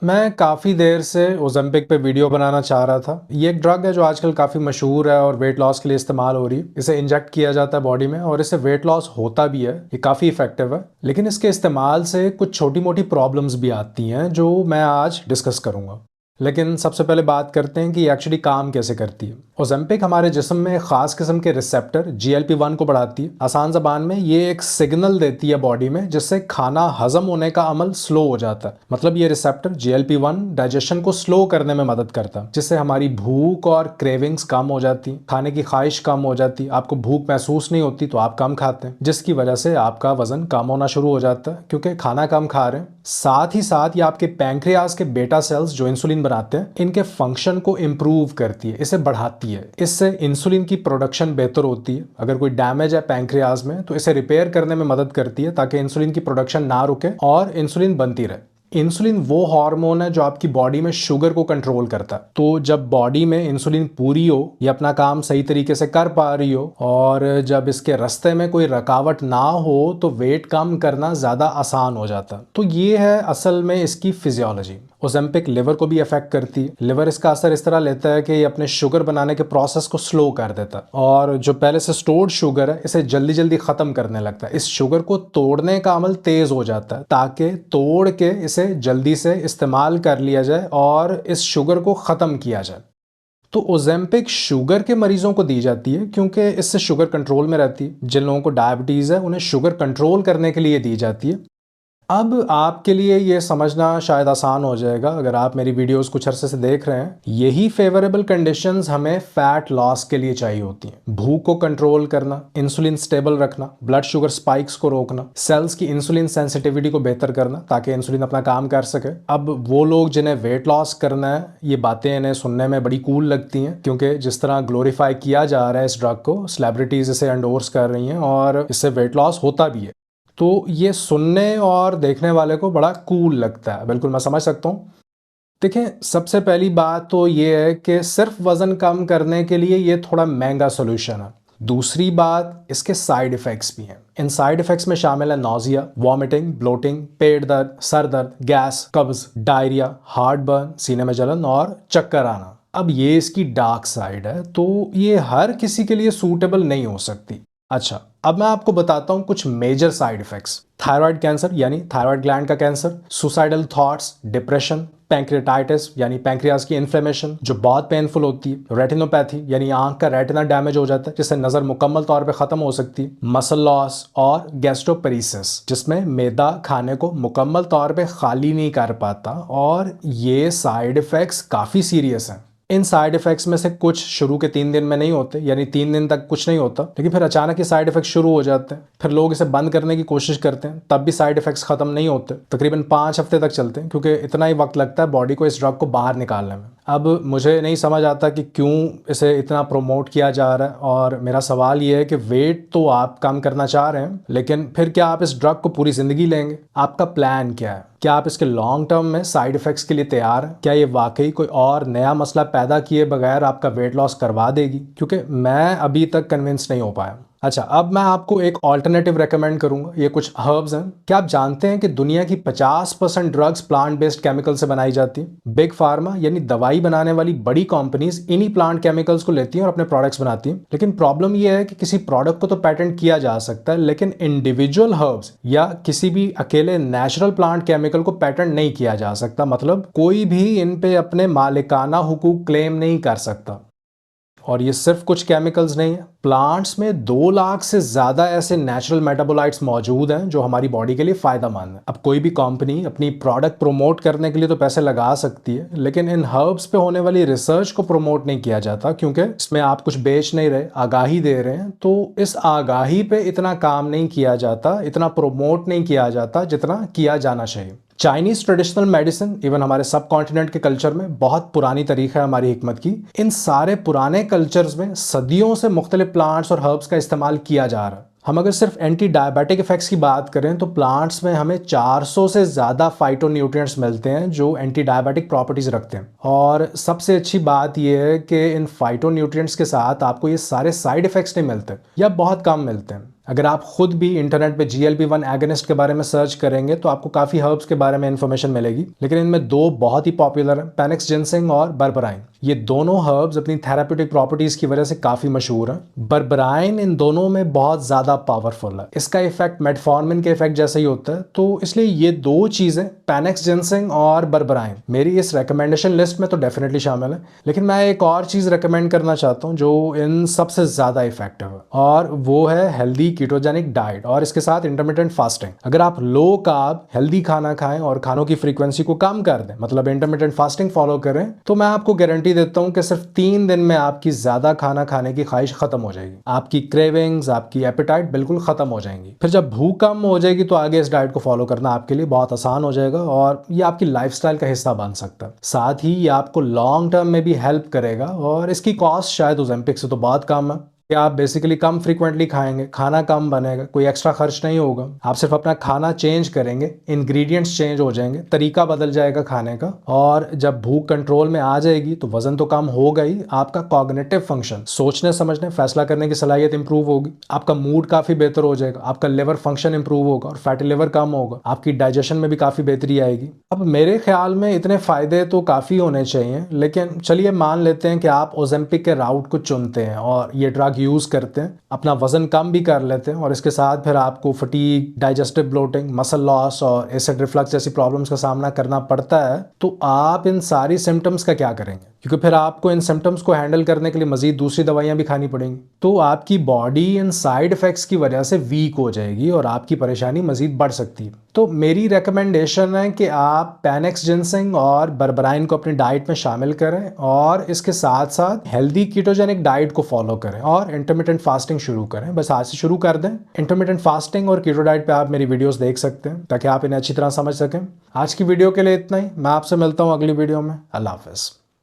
मैं काफ़ी देर से ओज़ेम्पिक पे वीडियो बनाना चाह रहा था। ये एक ड्रग है जो आजकल काफ़ी मशहूर है और वेट लॉस के लिए इस्तेमाल हो रही है। इसे इंजेक्ट किया जाता है बॉडी में और इससे वेट लॉस होता भी है। ये काफ़ी इफ़ेक्टिव है, लेकिन इसके इस्तेमाल से कुछ छोटी-मोटी प्रॉब्लम्स भी आती हैं जो मैं आज डिस्कस करूँगा। लेकिन सबसे पहले बात करते हैं कि ये एक्चुअली काम कैसे करती है। ओज़ेम्पिक हमारे जिस्म में एक ख़ास किस्म के रिसेप्टर GLP-1 को बढ़ाती है। आसान ज़बान में ये एक सिग्नल देती है बॉडी में, जिससे खाना हज़म होने का अमल स्लो हो जाता है। मतलब ये रिसेप्टर GLP-1 डाइजेशन को स्लो करने में मदद करता है, जिससे हमारी भूख और क्रेविंग्स कम हो जाती, खाने की ख्वाहिश कम हो जाती, आपको भूख महसूस नहीं होती तो आप कम खाते हैं, जिसकी वजह से आपका वजन कम होना शुरू हो जाता है क्योंकि खाना कम खा रहे हैं। साथ ही साथ ये आपके पैंक्रियाज के बेटा सेल्स जो इंसुलिन बनाते हैं, इनके फंक्शन को इम्प्रूव करती है, इसे बढ़ाती है। इससे इंसुलिन की प्रोडक्शन बेहतर होती है। अगर कोई डैमेज है पैंक्रियाज में तो इसे रिपेयर करने में मदद करती है ताकि इंसुलिन की प्रोडक्शन ना रुके और इंसुलिन बनती रहे। इंसुलिन वो हार्मोन है जो आपकी बॉडी में शुगर को कंट्रोल करता है। तो जब बॉडी में इंसुलिन पूरी हो, ये अपना काम सही तरीके से कर पा रही हो और जब इसके रास्ते में कोई रुकावट ना हो तो वेट कम करना ज़्यादा आसान हो जाता है। तो ये है असल में इसकी फिजियोलॉजी। ओज़ेम्पिक लिवर को भी अफेक्ट करती है। लिवर इसका असर इस तरह लेता है कि ये अपने शुगर बनाने के प्रोसेस को स्लो कर देता है और जो पहले से स्टोर्ड शुगर है इसे जल्दी जल्दी ख़त्म करने लगता है। इस शुगर को तोड़ने का अमल तेज़ हो जाता है ताकि तोड़ के इसे जल्दी से इस्तेमाल कर लिया जाए और इस शुगर को ख़त्म किया जाए। तो ओज़ेम्पिक शुगर के मरीजों को दी जाती है क्योंकि इससे शुगर कंट्रोल में रहती है। जिन लोगों को डायबिटीज़ है उन्हें शुगर कंट्रोल करने के लिए दी जाती है। अब आपके लिए ये समझना शायद आसान हो जाएगा अगर आप मेरी वीडियोस कुछ अरसे से देख रहे हैं। यही फेवरेबल कंडीशंस हमें फैट लॉस के लिए चाहिए होती हैं। भूख को कंट्रोल करना, इंसुलिन स्टेबल रखना, ब्लड शुगर स्पाइक्स को रोकना, सेल्स की इंसुलिन सेंसिटिविटी को बेहतर करना ताकि इंसुलिन अपना काम कर सके। अब वो लोग जिन्हें वेट लॉस करना है, ये बातें इन्हें सुनने में बड़ी कूल लगती हैं क्योंकि जिस तरह ग्लोरीफाई किया जा रहा है इस ड्रग को, सेलिब्रिटीज इसे एंडोर्स कर रही हैं और इससे वेट लॉस होता भी है। तो ये सुनने और देखने वाले को बड़ा कूल लगता है। बिल्कुल मैं समझ सकता हूँ। देखें, सबसे पहली बात तो ये है कि सिर्फ वज़न कम करने के लिए ये थोड़ा महंगा सॉल्यूशन है। दूसरी बात, इसके साइड इफ़ेक्ट्स भी हैं। इन साइड इफ़ेक्ट्स में शामिल है नौजिया, वॉमिटिंग, ब्लोटिंग, पेट दर्द, सर दर्द, गैस, कब्ज़, डायरिया, हार्ट बर्न, सीने में जलन और चक्कर आना। अब ये इसकी डार्क साइड है, तो ये हर किसी के लिए सूटेबल नहीं हो सकती। अच्छा, अब मैं आपको बताता हूँ कुछ major side effects. Thyroid cancer यानी थायराइड ग्लैंड का cancer, suicidal thoughts, depression, pancreatitis यानी पैंक्रियाज की इन्फ्लेमेशन जो बहुत पेनफुल होती है, रेटिनोपैथी यानी आंख का रेटिना डैमेज हो जाता है जिससे नज़र मुकम्मल तौर पे ख़त्म हो सकती है, मसल लॉस और गैस्ट्रोपेरिसिस जिसमें मैदा खाने को मुकम्मल तौर पे खाली नहीं कर पाता और ये साइड इफ़ेक्ट्स काफ़ी सीरियस हैं। इन साइड इफ़ेक्ट्स में से कुछ शुरू के 3 दिन में नहीं होते, यानी 3 दिन तक कुछ नहीं होता, लेकिन फिर अचानक ये साइड इफ़ेक्ट्स शुरू हो जाते हैं। फिर लोग इसे बंद करने की कोशिश करते हैं, तब भी साइड इफ़ेक्ट्स ख़त्म नहीं होते। तकरीबन 5 हफ्ते तक चलते हैं क्योंकि इतना ही वक्त लगता है बॉडी को इस ड्रग को बाहर निकालने में। अब मुझे नहीं समझ आता कि क्यों इसे इतना प्रमोट किया जा रहा है और मेरा सवाल ये है कि वेट तो आप कम करना चाह रहे हैं, लेकिन फिर क्या आप इस ड्रग को पूरी ज़िंदगी लेंगे? आपका प्लान क्या है? क्या आप इसके लॉन्ग टर्म में साइड इफ़ेक्ट्स के लिए तैयार हैं? क्या ये वाकई कोई और नया मसला पैदा किए बगैर आपका वेट लॉस करवा देगी? क्योंकि मैं अभी तक कन्विंस नहीं हो पाया। अच्छा, अब मैं आपको एक ऑल्टरनेटिव रेकमेंड करूंगा। ये कुछ हर्ब्स हैं। क्या आप जानते हैं कि दुनिया की 50% ड्रग्स प्लांट बेस्ड केमिकल से बनाई जाती हैं? बिग फार्मा यानी दवाई बनाने वाली बड़ी कंपनीज इन्हीं प्लांट केमिकल्स को लेती हैं और अपने प्रोडक्ट्स बनाती हैं। लेकिन प्रॉब्लम यह है कि किसी प्रोडक्ट को तो पेटेंट किया जा सकता है, लेकिन इंडिविजुअल हर्ब्स या किसी भी अकेले नेचुरल प्लांट केमिकल को पेटेंट नहीं किया जा सकता। मतलब कोई भी इन पे अपने मालिकाना हुकूक क्लेम नहीं कर सकता। और ये सिर्फ कुछ केमिकल्स नहीं है, प्लांट्स में 2 लाख से ज़्यादा ऐसे नेचुरल मेटाबोलाइट्स मौजूद हैं जो हमारी बॉडी के लिए फ़ायदेमंद है। अब कोई भी कंपनी अपनी प्रोडक्ट प्रमोट करने के लिए तो पैसे लगा सकती है, लेकिन इन हर्ब्स पे होने वाली रिसर्च को प्रमोट नहीं किया जाता क्योंकि इसमें आप कुछ बेच नहीं रहे, आगाही दे रहे हैं। तो इस आगाही पे इतना काम नहीं किया जाता, इतना प्रमोट नहीं किया जाता जितना किया जाना चाहिए। चाइनीज ट्रेडिशनल मेडिसिन इवन हमारे सब कॉन्टिनेंट के कल्चर में बहुत पुरानी तरीका है हमारी हिकमत की। इन सारे पुराने कल्चर्स में सदियों से मुख्तलिफ प्लांट्स और हर्ब्स का इस्तेमाल किया जा रहा है। हम अगर सिर्फ एंटी डायबिटिक इफेक्ट्स की बात करें तो प्लांट्स में हमें 400 से ज़्यादा फाइटोन्यूट्रिएंट्स मिलते हैं जो एंटी डायबिटिक प्रॉपर्टीज़ रखते हैं। और सबसे अच्छी बात यह है कि इन फाइटोन्यूट्रिएंट्स के साथ आपको ये सारे साइड इफ़ेक्ट्स नहीं मिलते या बहुत कम मिलते हैं। अगर आप खुद भी इंटरनेट पे GLP-1 एगोनिस्ट के बारे में सर्च करेंगे तो आपको काफ़ी हर्ब्स के बारे में इंफॉर्मेशन मिलेगी, लेकिन इनमें दो बहुत ही पॉपुलर हैं, पैनिक्स जिनसिंग और बर्बराइन। ये दोनों हर्ब्स अपनी थेराप्यूटिक प्रॉपर्टीज की वजह से काफ़ी मशहूर हैं। बर्बराइन इन दोनों में बहुत ज़्यादा पावरफुल है, इसका इफेक्ट मेटफॉर्मिन के इफेक्ट जैसा ही होता है। तो इसलिए ये दो चीज़ें, पैनिक्स जिनसिंग और बर्बराइन, मेरी इस रिकमेंडेशन लिस्ट में तो डेफिनेटली शामिल है। लेकिन मैं एक और चीज़ रिकमेंड करना चाहता हूँ जो इन सबसे ज़्यादा इफेक्टिव है, और वो है हेल्दी कीटोजेनिक डाइट और इसके साथ इंटरमिटेंट फास्टिंग। अगर आप लो कार्ब हेल्दी खाना खाएं और खानों की फ्रीक्वेंसी को कम कर दें, मतलब इंटरमिटेंट फास्टिंग फॉलो करें, तो मैं आपको गारंटी देता हूं कि सिर्फ 3 दिन में आपकी ज्यादा खाना खाने की ख्वाहिश खत्म हो जाएगी, आपकी क्रेविंग्स, आपकी एपेटाइट बिल्कुल खत्म हो जाएंगी। फिर जब भूख कम हो जाएगी तो आगे इस डाइट को फॉलो करना आपके लिए बहुत आसान हो जाएगा और ये आपकी लाइफस्टाइल का हिस्सा बन सकता है। साथ ही ये आपको लॉन्ग टर्म में भी हेल्प करेगा और इसकी कॉस्ट शायद ओज़ेम्पिक से तो बहुत कम है कि आप बेसिकली कम फ्रीक्वेंटली खाएंगे, खाना कम बनेगा, कोई एक्स्ट्रा खर्च नहीं होगा। आप सिर्फ अपना खाना चेंज करेंगे, इंग्रेडिएंट्स चेंज हो जाएंगे, तरीका बदल जाएगा खाने का, और जब भूख कंट्रोल में आ जाएगी तो वजन तो कम होगा ही, आपका कॉग्निटिव फंक्शन, सोचने समझने फैसला करने की सलाहियत इंप्रूव होगी, आपका मूड काफी बेहतर हो जाएगा, आपका लिवर फंक्शन इंप्रूव होगा और फैटी लिवर कम होगा, आपकी डाइजेशन में भी काफी बेहतरी आएगी। अब मेरे ख्याल में इतने फायदे तो काफी होने चाहिए, लेकिन चलिए मान लेते हैं कि आप ओज़ेम्पिक के राउट को चुनते हैं और ये ड्रग यूज करते हैं, अपना वजन कम भी कर लेते हैं और इसके साथ फिर आपको fatigue, digestive bloating, muscle loss और एसिड रिफ्लक्स जैसी प्रॉब्लम्स का सामना करना पड़ता है, तो आप इन सारी सिम्टम्स का क्या करेंगे? क्योंकि फिर आपको इन सिम्टम्स को हैंडल करने के लिए मजीद दूसरी दवाइयां भी खानी पड़ेंगी, तो आपकी बॉडी इन साइड इफेक्ट्स की वजह से वीक हो जाएगी और आपकी परेशानी मजीद बढ़ सकती है। तो मेरी रिकमेंडेशन है कि आप पैनिक्स जिनसिंग और बर्बराइन को अपनी डाइट में शामिल करें और इसके साथ साथ हेल्दी कीटोजेनिक डाइट को फॉलो करें और इंटरमिटेंट फास्टिंग शुरू करें। बस आज से शुरू कर दें। इंटरमिटेंट फास्टिंग और कीटो डाइट पे आप मेरी वीडियोस देख सकते हैं ताकि आप इन्हें अच्छी तरह समझ सकें। आज की वीडियो के लिए इतना ही। मैं आपसे मिलता हूँ अगली वीडियो में। अल्लाह हाफिज़।